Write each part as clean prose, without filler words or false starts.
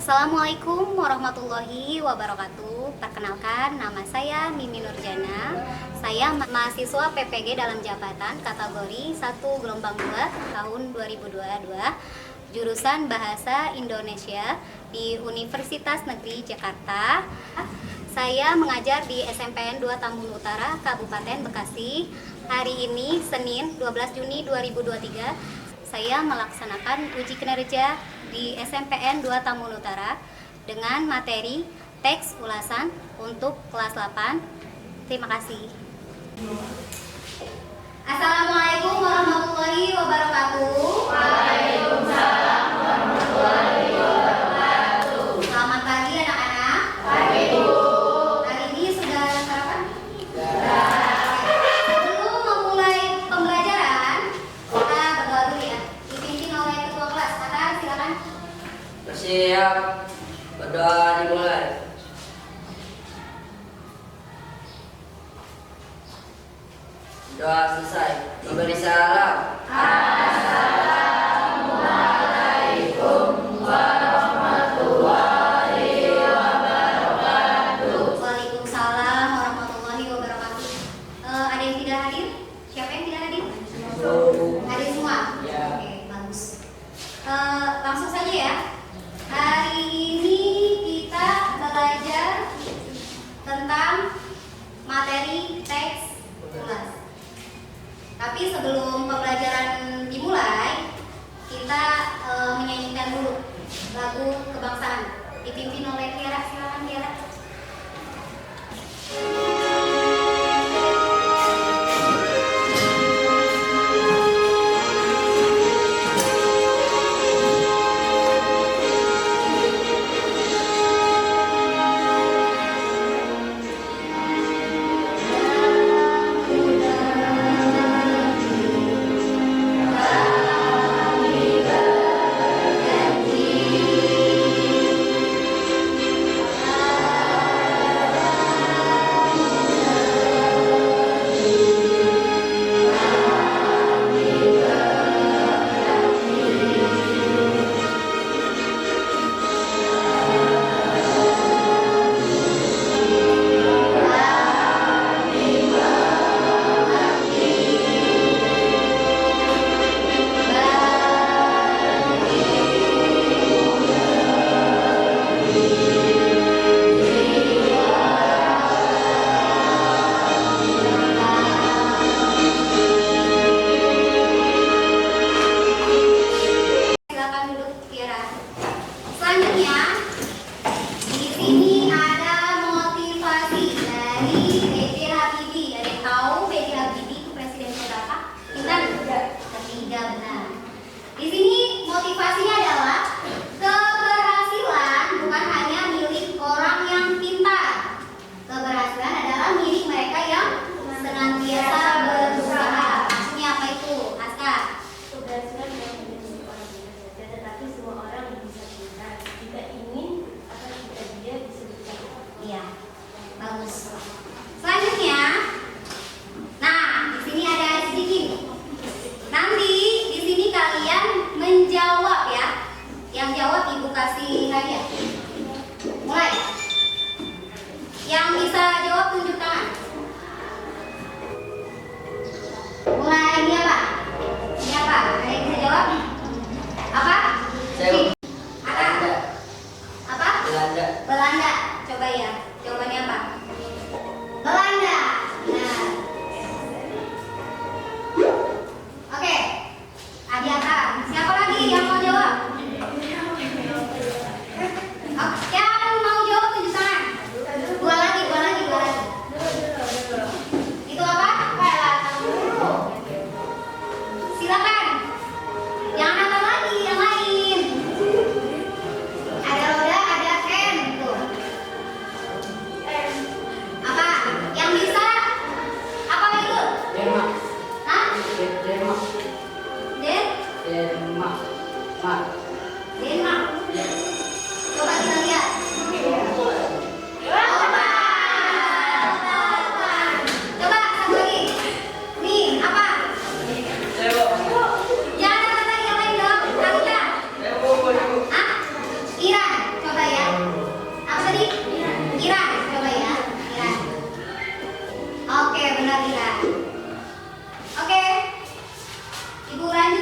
Assalamualaikum warahmatullahi wabarakatuh. Perkenalkan, nama saya Mimi Nurjana. Saya mahasiswa PPG dalam jabatan kategori 1 gelombang 2 tahun 2022, jurusan Bahasa Indonesia di Universitas Negeri Jakarta. Saya mengajar di SMPN 2 Tambun Utara, Kabupaten Bekasi. Hari ini, Senin 12 Juni 2023, saya melaksanakan uji kinerja di SMPN 2 Tambun Utara dengan materi teks ulasan untuk kelas 8. Terima kasih. Assalamualaikum warahmatullahi wabarakatuh. Waalaikumsalam warahmatullahi wabarakatuh. Selamat pagi anak-anak. Pagi, Bu. Hari ini sudah sarapan? Sudah. Sebelum memulai pembelajaran, kita berdoa dulu ya. Dipimpin oleh ketua kelas. Atar, silakan. Bersiap. Berdoa dimulai. Doa selesai. Memberi salam. Assalamualaikum warahmatullahi wabarakatuh. Waalaikumsalam warahmatullahi wabarakatuh. Ada yang tidak hadir? Siapa yang tidak hadir? Hadir semua? Ya. Oke, bagus. Langsung saja ya. Hari ini kita belajar tentang materi teks ulas. Tapi sebelum pembelajaran dimulai, kita menyanyikan dulu lagu kebangsaan dipimpin oleh Tiara. Silakan Tiara.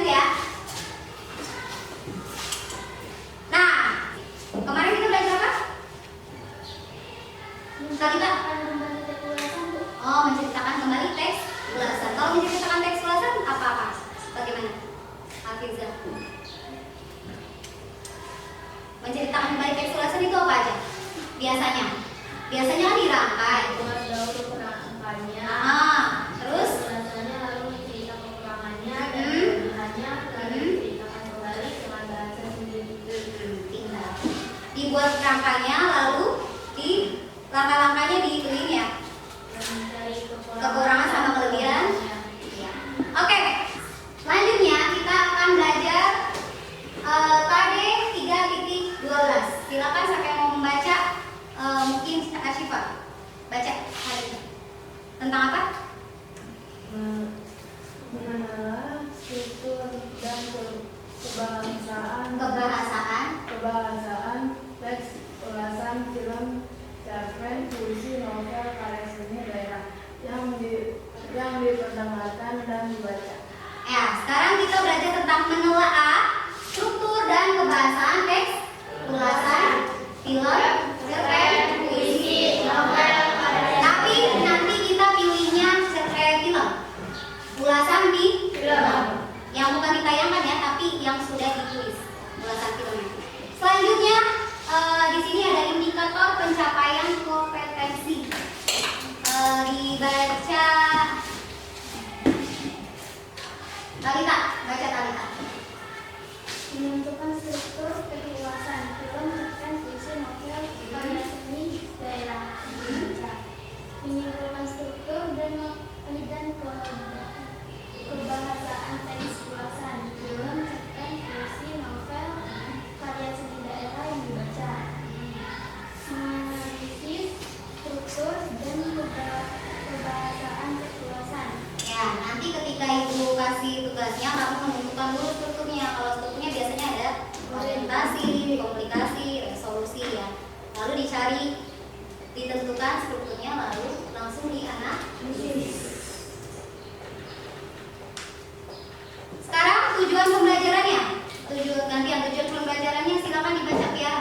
ya. Nah, kemarin kita belajar apa? Kita menceritakan kembali teks ulasan. Kalau menceritakan teks ulasan apa-apa? Bagaimana? Hafizah. Menceritakan kembali teks ulasan itu apa aja? Biasanya kan dirangkai. Buat daur kerangkanya. Terus Ulasannya lalu cerita kekurangannya dan kelebihannya, lalu diceritakan kembali dengan bahasa sendiri. tinggal dibuat kerangkanya, lalu di langkah-langkahnya diituin ya. Mencari Kekurangan sama kelebihan. Ya. Oke. Selanjutnya kita akan belajar KD 3.12. Silakan siapa yang mau membaca, mungkin Asyifa. Baca hari ini. Tentang apa? Mengenal struktur dan Kebahasaan. teks ulasan film, cerpen, puisi, novel, karya seni daerah yang diperdengarkan dan dibaca. Ya, sekarang kita belajar tentang menelaah struktur dan kebahasaan teks ulasan film, cerpen, puisi, novel. Tapi nanti kita pilihnya cerpen film. Ulasan di film. Yang bukan ditayangkan ya, tapi yang sudah ditulis ulasan filmnya. Selanjutnya di sini ada indikator pencapaian kompetensi. Dibaca Talita, baca Talita. Menentukan struktur kehidupan film, cerpen, puisi, novel, karya seni daerah. Menyimpulkan struktur dan kebahasaan teks ulasan film, cerpen, puisi, novel, karya seni daerah yang dibaca. Menganalisis struktur dan kebahasaan teks ulasan. Ya, nanti ketika ibu kasih tugasnya, kamu menentukan dulu strukturnya. Kalau strukturnya biasanya ada orientasi, komunikasi, resolusi ya. Lalu dicari, ditentukan strukturnya, lalu langsung dianalisis. Sekarang tujuan pembelajarannya. Tujuan pembelajarannya silakan dibaca ya.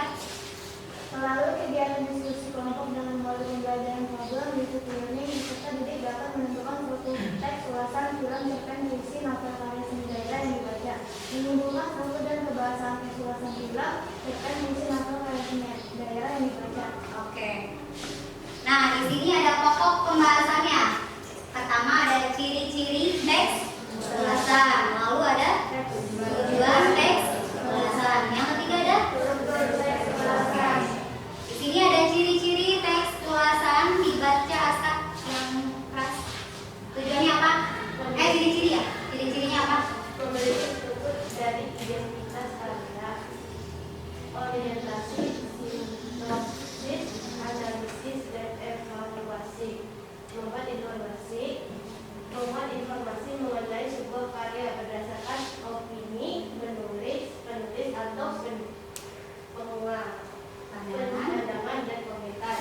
Melalui kegiatan diskusi kelompok dengan modul pembelajaran problem, business learning, peserta didik dapat menentukan struktur teks ulasan film, cerpen, puisi, novel, karya seni daerah yang dibaca. Menyimpulkan struktur dan kebahasaan teks ulasan film, cerpen, puisi, novel, karya seni daerah yang dibaca. Oke. Nah, di sini ada pokok pembahasannya. Pertama ada ciri-ciri teks ulasan. Lalu ada tujuan teks ulasan. Yang ketiga ada Struktur teks ulasan. di sini ada ciri-ciri teks ulasan, dibaca asal yang keras. Tujuannya apa? Ciri-ciri ya. Ciri-cirinya apa? Memiliki struktur dari identitas karya, orientasi, sinopsis, analisis, dan evaluasi. Memuat informasi mengenai sebuah karya berdasarkan opini penulis atau pengulang, pandangan dan komentar.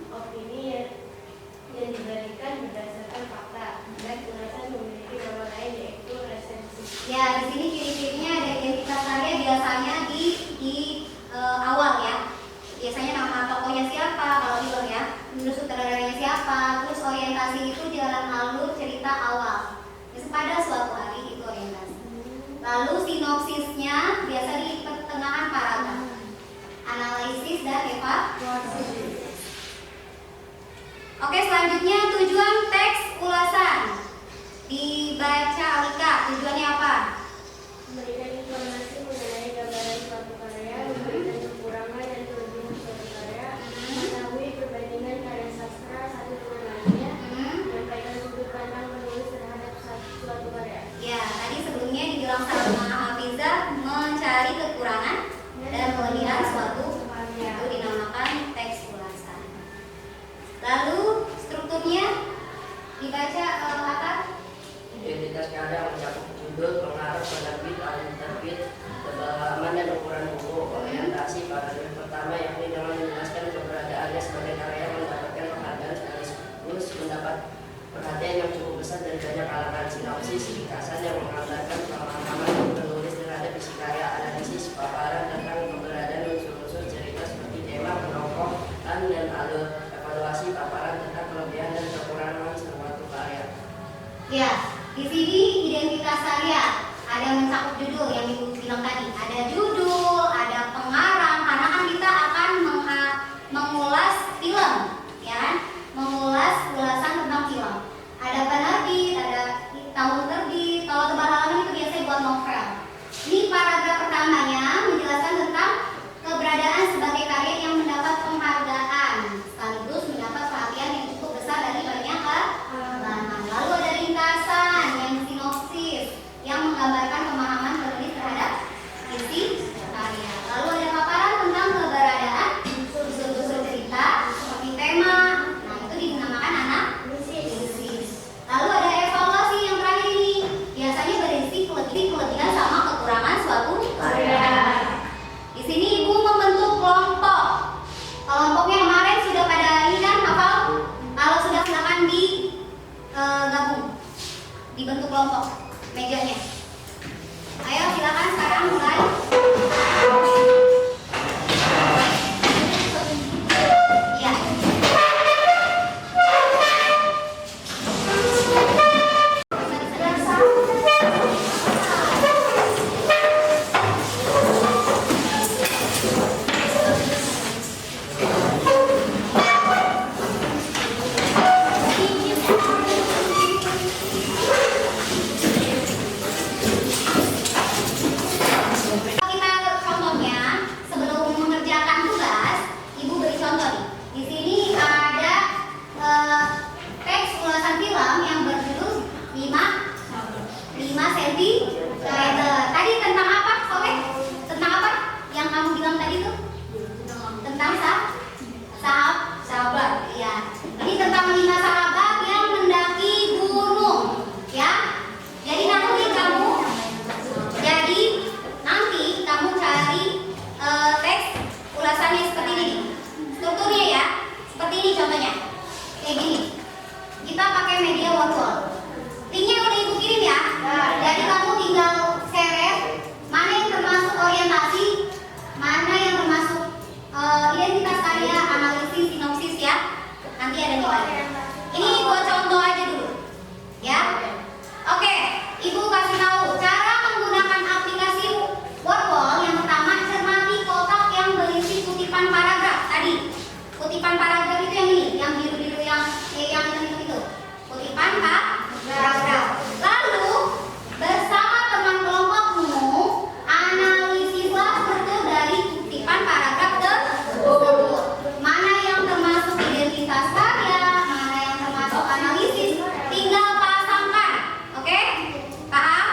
Opini yang diberikan berdasarkan fakta, dan ulasan memiliki nama lain yaitu resensi. Ya, di sini ciri-cirinya ada identitas karya biasanya di awal ya. Biasanya nama tokohnya siapa kalau film ya, terus sutradaranya siapa, terus orientasi itu jalan alur cerita awal. Terus pada suatu hari itu orientasi. Lalu sinopsisnya biasa di pertengahan paragraf. Analisis dan evaluasi. Oke, selanjutnya tujuan teks ulasan. Dibaca Alika, tujuannya apa? Memberikan informasi mengenai gambaran suatu karya, memberikan kekurangan dan kelebihan suatu karya, mengetahui perbandingan karya sastra satu dengan lainnya, menyampaikan sudut pandang penulis terhadap suatu karya. Ya, tadi sebelumnya dibilang sama Hafizah mencari kekurangan dan kelebihan suatu karya. Itu dinamakan teks ulasan. Lalu strukturnya dibaca apa? Identitas karya mencakup judul, pengarang, penerbit, ahli terbit, tebal halaman dan ukuran buku. Orientasi paragraf pertama yakni dengan menjelaskan keberadaannya sebagai karya yang mendapatkan penghargaan sekaligus mendapat perhatian yang cukup besar dari banyak kalangan. Sinopsis ringkasan yang menggambarkan pemahaman sini identitas karya. Ada yang mencakup judul yang Ibu bilang tadi. Ada judul, ada pengarang. Karena kan kita akan mengulas film, ya, mengulas ulasan tentang film. Ada penerbit, ada tahun terbit. Kalau tebal halaman itu biasanya buat novel. Ini paragraf pertamanya menjelaskan tentang keberadaan sebagai karya yang mendapat penghargaan sekaligus mendapat perhatian yang cukup besar dari banyak kalangan. Lalu ada ringkasan yang sinopsis yang menggambarkan pemahaman penulis terhadap isi karya. Lalu ada paparan tentang keberadaan unsur-unsur cerita seperti tema. Nah, itu dinamakan analisis. Lalu ada evaluasi yang terakhir ini. Biasanya berisi kelebihan sama kekurangan suatu karya. Di sini Ibu membentuk kelompok. Kelompoknya kemarin sudah pada ini kan hafal? Kalau sudah silakan digabung, dibentuk kelompok mejanya. Ayo silakan sekarang mulai. Iya. Kita contohnya sebelum mengerjakan tugas, Ibu beri contoh nih. Di sini ada teks ulasan film yang berjudul 5 cm. Tadi tentang apa, Sobe? Tentang apa? Yang kamu bilang tadi tuh? Tentang sahabat. Ya. Ini tentang 5 sahabat yang mendaki gunung, ya. Jadi nanti kamu cari teks ulasannya seperti ini. Strukturnya ya, seperti ini contohnya. Kayak gini. Kita pakai media word. Linknya udah Ibu kirim ya. Jadi kamu tinggal seret mana yang termasuk orientasi, mana yang termasuk identitas karya, analisis, sinopsis ya. Nanti ada nilainya. Ini buat contoh aja dulu. Ya. Oke, Ibu kasih tahu cara menggunakan aplikasi Wordwall. Yang pertama, cermati kotak yang berisi kutipan paragraf tadi. Kutipan paragraf itu yang ini, yang biru-biru yang itu. Kutipan paragraf. Lalu bersama teman kelompokmu analisislah struktur dari kutipan paragraf tersebut. Mana yang termasuk identitas karya, mana yang termasuk analisis, tinggal pasangkan. Oke? Paham?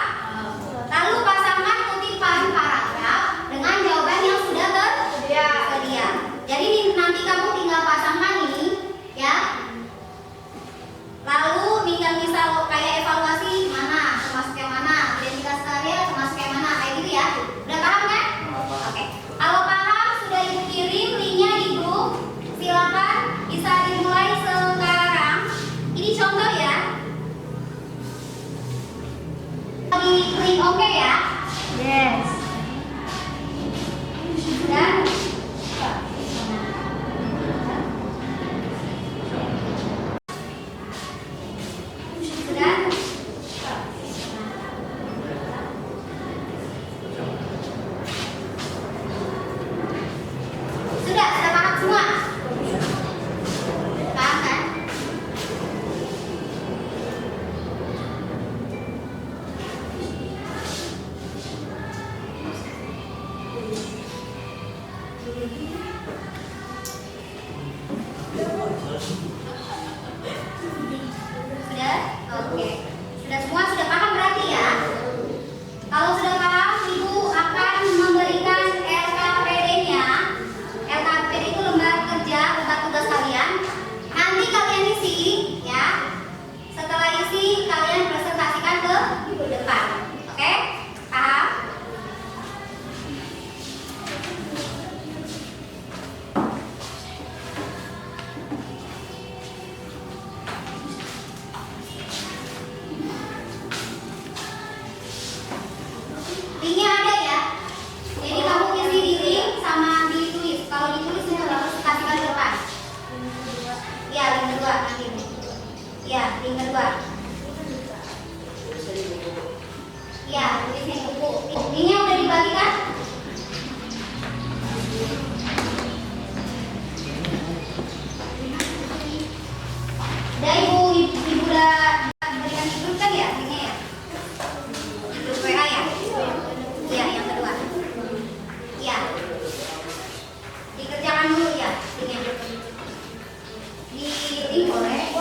Lalu pasangkan kutipan paragraf dengan jawaban yang sudah tersedia. Jadi nanti kamu tinggal pasangkan ini, ya. Lalu misal kayak evaluasi mana, termasuk yang mana, identitas karya termasuk yang mana, kayak gitu ya. Udah paham kan? Oke. Kalau paham sudah Ibu kirim linknya di grup. Silakan bisa dimulai sekarang. Ini contoh ya. Klik oke ya. Yes. Dan sudah. Sudah paham semua? Paham kan? Sudah? Oke. Sudah semua sudah paham berarti ya? Kalau sudah paham, Ibu akan memberikan LKPD-nya. LKPD itu lembar kerja, lembar tugas kalian. Nanti kalian isi, ya. Setelah isi, kalian presentasikan ke depan. Oke? Paham? Linknya ada ya. Jadi kamu isi di link sama ditulis. Kalau ditulis sudah harus kasihkan ke depan. Ya, link kedua nanti. Ya, link kedua. Ya, tulisnya di buku. Ini udah dibagi kan? Udah ibu udah berikan di grup kan ya? Ini ya? Di grup WA ya? Iya, yang kedua. Iya. Dikerjakan dulu ya. Ini. Di boleh.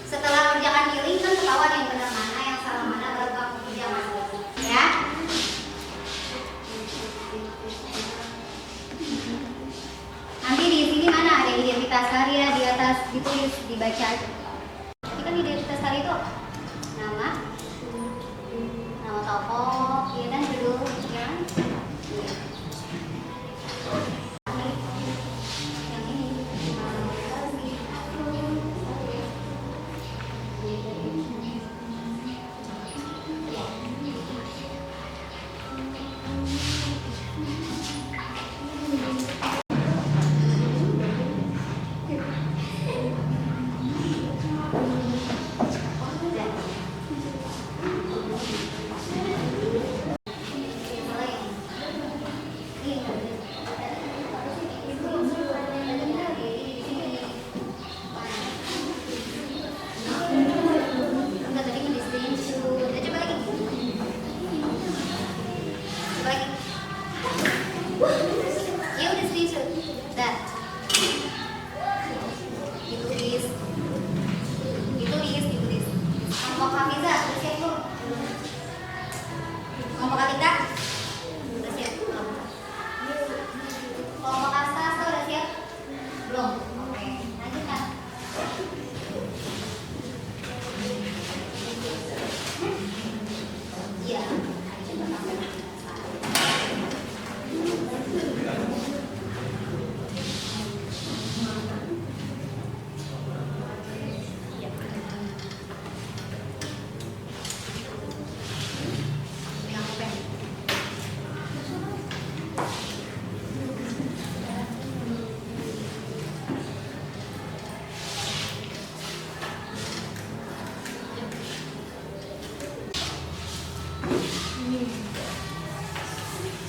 Setelah kerjakan di link kan ketahuan yang benar mana, yang salah mana, baru kamu kerjakan. Ya. Nanti di sini mana ada identitas karya di atas ditulis dibaca aja. Ini kan identitas karya itu nama tokoh, ya dan judul, ya. Yang ini. Ditulis. Kelompok Hamiza, udah siap belum? Kelompok Atika, udah siap belum? Kelompok Asta udah siap belum? Oke, lanjutkan. Iya, coba sampai.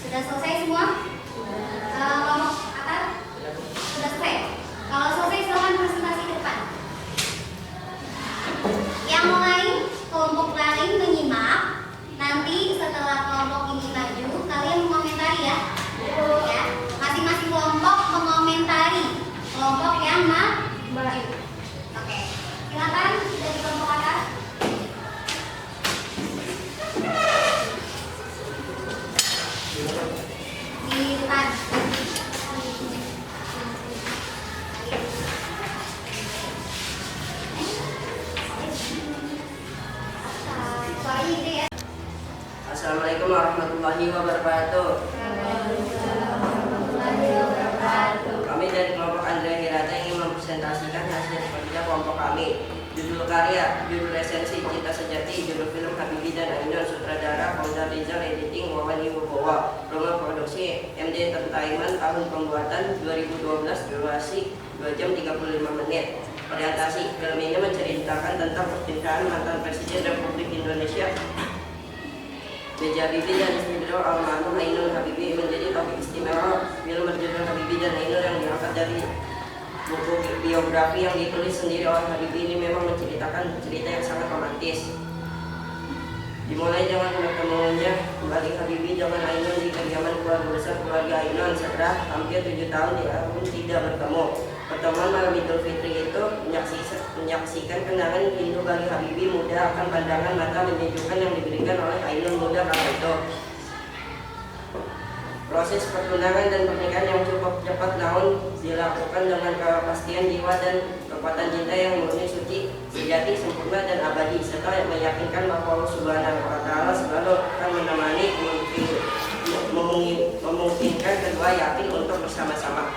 Sudah selesai semua? Kelompok apa? Sudah selesai? Kalau selesai silakan presentasi ke depan. Yang lain, kelompok lain menyimak. Nanti setelah kelompok ini maju, kalian mengomentari ya. Ya, masing-masing kelompok mengomentari kelompok yang maju. Oke, silakan dari kelompok atas. Di depan. Suaranya gede ya. Assalamualaikum warahmatullahi wabarakatuh. Kami dari kelompok Andrea Hirata ingin mempresentasikan hasil kerja kelompok kami. Judul karya, judul resensi Cinta Sejati, judul film Habibie dan Ainun, sutradara Fauzan Rizal, editing Wawan Wibowo, promo produksi MD Entertainment, tahun pembuatan 2012, durasi 2 jam 35 menit. Orientasi film ini menceritakan tentang percintaan mantan Presiden Republik Indonesia B.J. Habibie dan istri beliau almarhum Ainun Habibie. Menjadi topik istimewa film berjudul Habibie dan Ainun yang diangkat dari buku biografi yang ditulis sendiri oleh Habibie. Ini memang menceritakan cerita yang sangat romantis. Dimulai dengan bertemunya kembali Habibie dengan Ainun di kediaman keluarga besar keluarga Ainun setelah hampir 7 tahun tidak bertemu. Pertemuan malam Idul Fitri itu menyaksikan kenangan rindu bagi Habibie muda akan pandangan mata menyejukkan yang diberikan oleh Ainun muda kala itu. Proses pertunangan dan pernikahan yang cukup cepat namun dilakukan dengan kepastian jiwa dan kekuatan cinta yang murni, suci, sejati, sempurna dan abadi, serta meyakinkan bahwa Allah Subhanahu wa Ta'ala selalu akan menemani, memungkinkan kedua yakin untuk bersama-sama.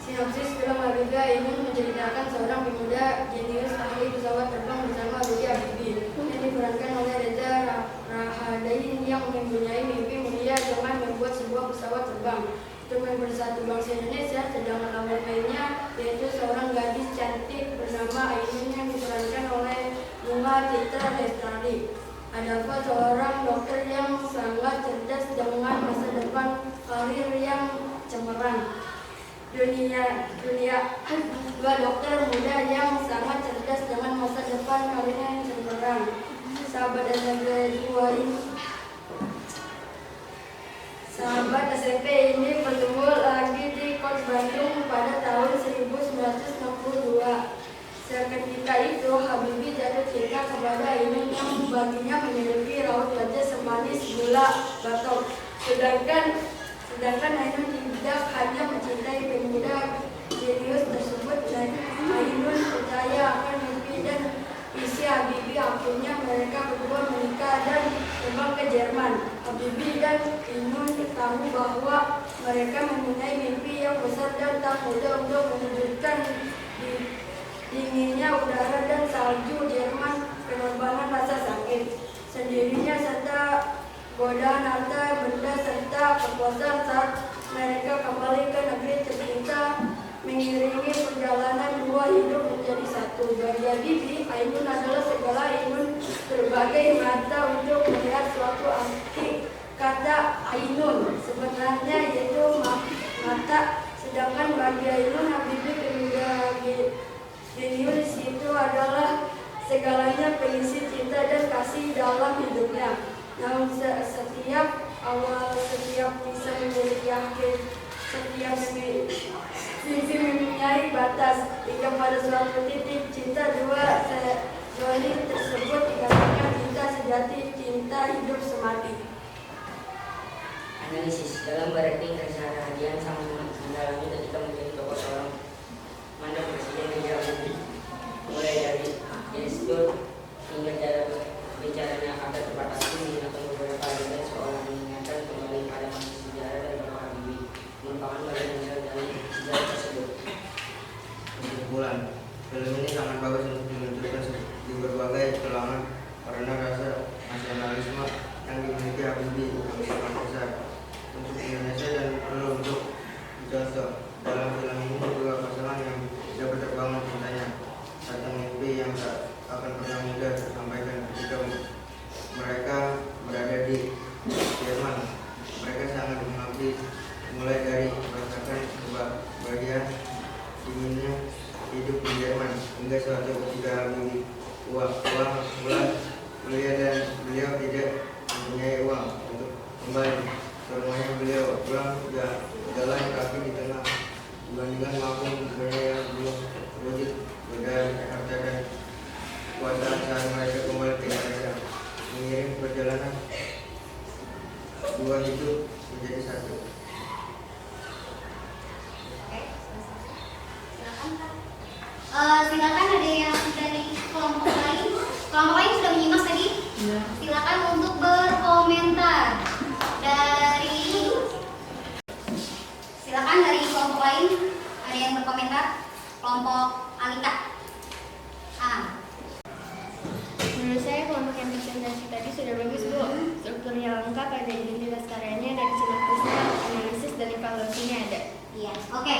Sinopsis film Habibie Ainun menceritakan seorang pemuda jenius ahli pesawat terbang bersama B.J. Habibie yang diperankan oleh Reza Rahadian yang mempunyai mimpi mulia dengan sebuah pesawat terbang untuk mempersatu bangsa Indonesia, sedangkan lawan mainnya yaitu seorang gadis cantik bernama Ainun yang diperankan oleh Bunga Citra Lestari. Adapun seorang dokter yang sangat cerdas dengan masa depan karir yang cemerlang. Dua dokter muda yang sangat cerdas dengan masa depan karir yang cemerlang. Sahabat SMP ini bertemu lagi di Kos Bandung pada tahun 1962. Seketika itu Habibie jatuh cinta kepada Ainun yang baginya memiliki raut wajah semanis gula batok. Sedangkan Ainun tidak hanya mencintai pemuda jenius tersebut, dan Ainun percaya akan mimpi dan visi Habibie. Akhirnya mereka berdua menikah dan terbang ke Jerman. Habibie dan Ainun tahu bahwa mereka mempunyai mimpi yang besar dan tak mudah untuk mewujudkan. Dinginnya udara dan salju Jerman, penerbangan rasa sakit sendirinya, serta godaan harta benda serta kepuasan saat mereka kembali ke negeri tercinta, mengiringi perjalanan dua hidup menjadi satu. Bagi Habibie, Ainun adalah segala. Ainun berbagai mata untuk melihat suatu arti kata Ainun sebenarnya yaitu mata, sedangkan bagi Ainun Habibie pemuda jenius itu adalah segalanya, pengisi cinta dan kasih dalam hidupnya. Namun setiap bisa memiliki akhir, setiap mimpi mempunyai batas, hingga pada suatu titik cinta dua sejoli tersebut dikatakan cinta sejati, cinta hidup semati. Analisis dalam berakting Reza Rahadian sangat mendalami ketika menjadi tokoh seorang mantan presiden Negara Republik, mulai dari gestur hingga cara bicaranya agar tepat asli menggunakan beberapa adegan seolah mengingatkan kembali pada masa sejarah dan tokoh Habibie merupakan bagian besar dari sejarah tersebut. Kesimpulan, film ini sangat bagus untuk menunjukkan di berbagai kalangan karena rasa nasionalisme yang dimiliki Habibie yang sangat besar untuk Indonesia dan perlu untuk dicontoh. Dalam film ini dua pasangan yang tidak berterbangan cintanya, satu mimpi yang tak akan pernah mudah tersampaikan ketika mereka berada di Jerman. Mereka sangat mengabdi, mulai dari merasakan kebahagiaan dinginnya hidup di Jerman hingga suatu ketika Habibie uang kuliah dan beliau tidak mempunyai uang untuk kembali ke rumahnya. Beliau pulang jalan kaki di tengah dibandingkan mampu mempunyai yang belum wujud godaan harta dan kuasa saat mereka kembali ke Indonesia, mengiring perjalanan dua hidup menjadi satu. Oke, silakan ada yang dari kelompok lain. Kelompok lain sudah menyimak tadi? Ya. Silakan untuk berkomentar. Silakan dari kelompok lain ada yang berkomentar. Kelompok Alika. Menurut saya kelompok yang presentasi tadi sudah bagus, Bu. Strukturnya lengkap, ada identitas karyanya, dan sinopsisnya, analisis dan evaluasinya ada. Iya, oke.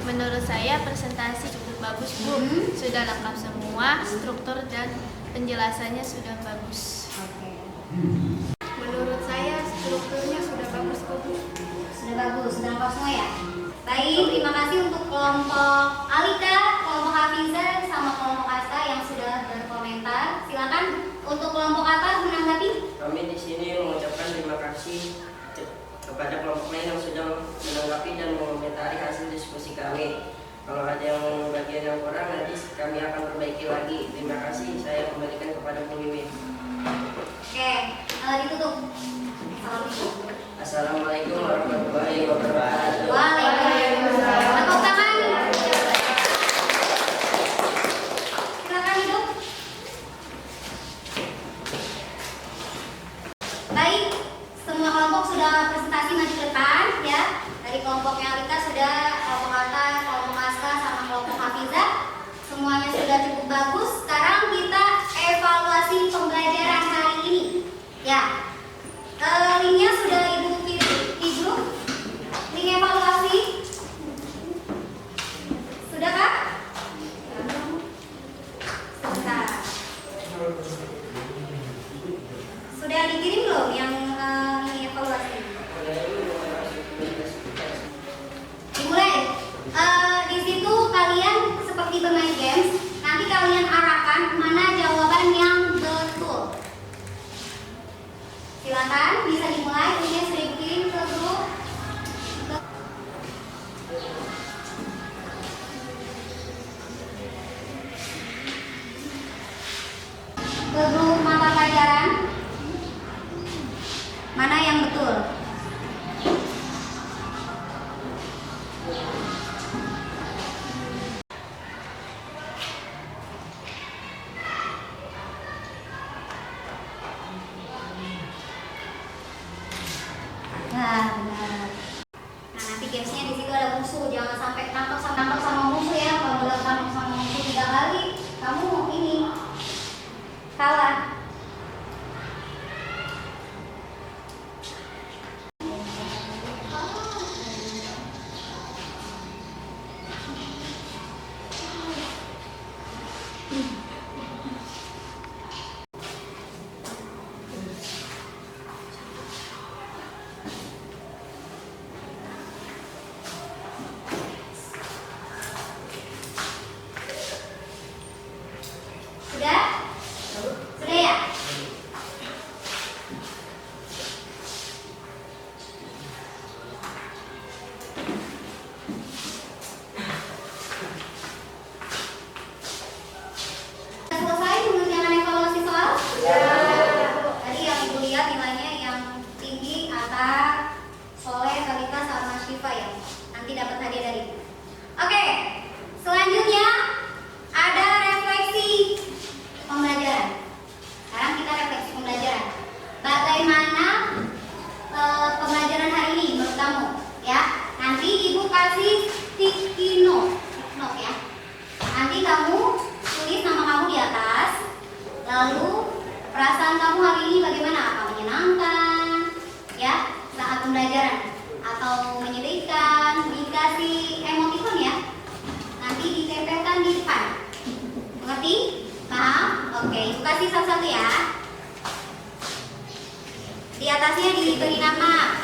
Menurut saya presentasi cukup bagus, Bu. Sudah lengkap semua, struktur dan penjelasannya sudah bagus. Oke. Menurut saya strukturnya sudah bagus, Bu. Sudah bagus, sudah lengkap semua ya? Baik, terima kasih untuk kelompok Alika, kelompok Hafizah, sama kelompok Asta yang sudah berkomentar. Silakan untuk kelompok atas menanggapi. Kami di sini mengucapkan terima kasih kepada kelompok lain yang sudah menanggapi dan mengomentari hasil diskusi kami. Kalau ada yang bagian yang kurang, nanti kami akan perbaiki lagi. Terima kasih, saya kembalikan kepada Bu Wiwin. Oke, ditutup. Assalamualaikum warahmatullahi wabarakatuh. Waalaikumsalam. Tepuk tangan. Silakan duduk. Baik, semua kelompok sudah presentasi maju ke depan ya. Dari kelompoknya Alika sudah, kelompok Alta, kelompok Aska, sama kelompok Hafizah. Semuanya sudah cukup bagus. Sekarang kita evaluasi pembelajaran hari ini. Ya, linknya sudah Ibu kirim di grup. Nah, benar. Nah, nanti gamesnya di situ ada musuh. Jangan sampai tangkap sama musuh ya. Kalau udah tangkap sama musuh 3 kali, kamu ini kalah. Sudah? Sudah ya? Selesai mengerjakan evaluasi soal? Tadi yang ibu lihat nilainya yang tinggi Atta, Soleh, Kalita, sama Syifa ya. Nanti dapat hadiah dari ibu. Oke, selanjutnya ada refleksi pembelajaran. Sekarang kita refleksi pembelajaran. Bagaimana pembelajaran hari ini menurut kamu? Ya, nanti ibu kasih sticky note ya. Nanti kamu tulis nama kamu di atas. Lalu perasaan kamu hari ini bagaimana? Apa menyenangkan? Ya, saat pembelajaran atau menyedihkan? Dikasih emoticon ya. Nanti ditempelkan di depan. Mengerti? Paham? Oke, ibu kasih satu-satu ya. Di atasnya diberi nama.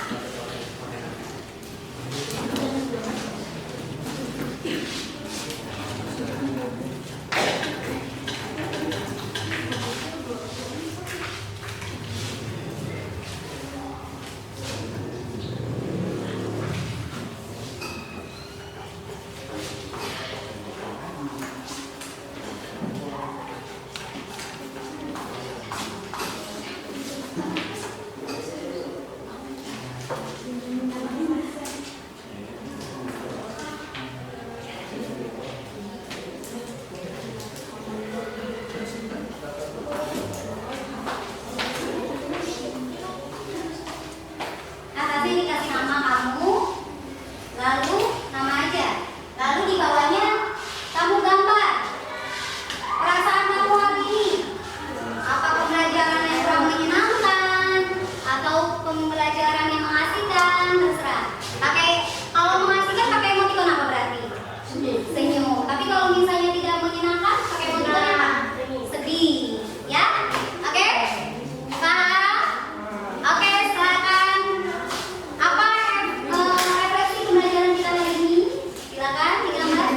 Atasnya dikasih nama kamu, lalu nama aja. Lalu di bawahnya kamu gambar perasaan kamu hari ini. Apa pembelajaran yang kurang menyenangkan atau pembelajaran yang mengasihkan, terserah. Kalau mengasihkan pakai emoticon apa berarti? Senyum. Tapi kalau misalnya tidak menyenangkan pakai emoticon apa? Sedih. Ya? Oke? Paham? Oke, silakan. Apa refleksi pembelajaran kita hari ini? Silakan digambar.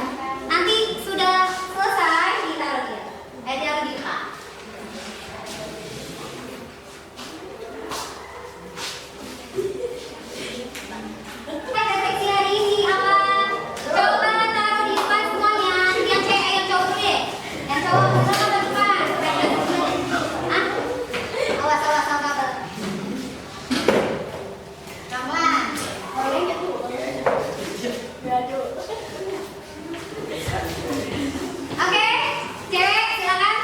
Nanti sudah selesai ditaruh dia. Taruh di depan. Refleksi hari ini apa? Coba taruh di depan semuanya. Yang cewek, yang cowok dulu deh. Yang cowok silakan taruh di depan. Hah? Awas sama kabel. Pelan-pelan. Oke, cewek silakan.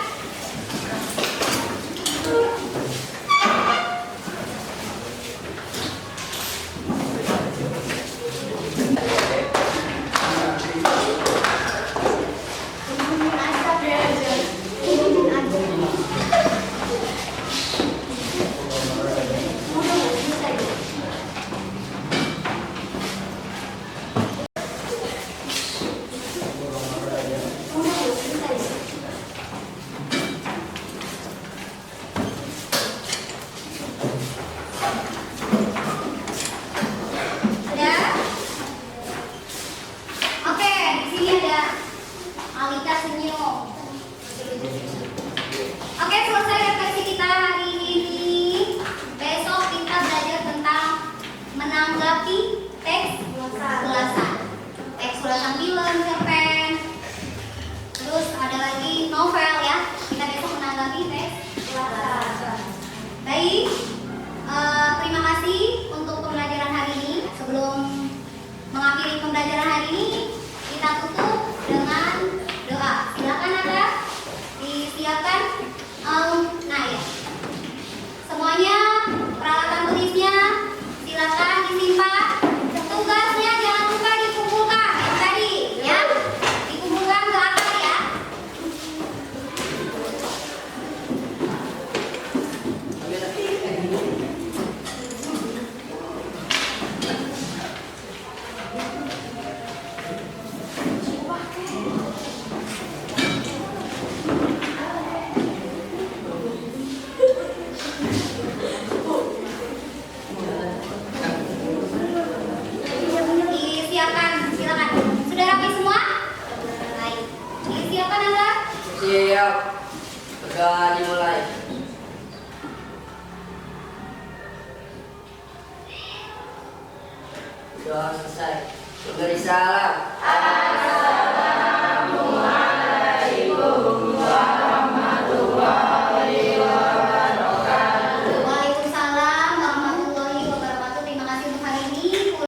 Sudah? Oke, di sini ada Alita senyum. Oke, selesai refleksi kita hari ini. Besok kita belajar tentang menanggapi teks ulasan. Teks ulasan film, cerpen. Terus ada lagi novel ya. Kita besok menanggapi teks ulasan. Baik. Terima kasih untuk pembelajaran hari ini. Sebelum mengakhiri pembelajaran hari ini, kita tutup dengan doa. Silakan ada disiapkan. Nah ya, semuanya peralatan tulisnya silakan Siap. Sudah dimulai. Sudah selesai. Memberi salam.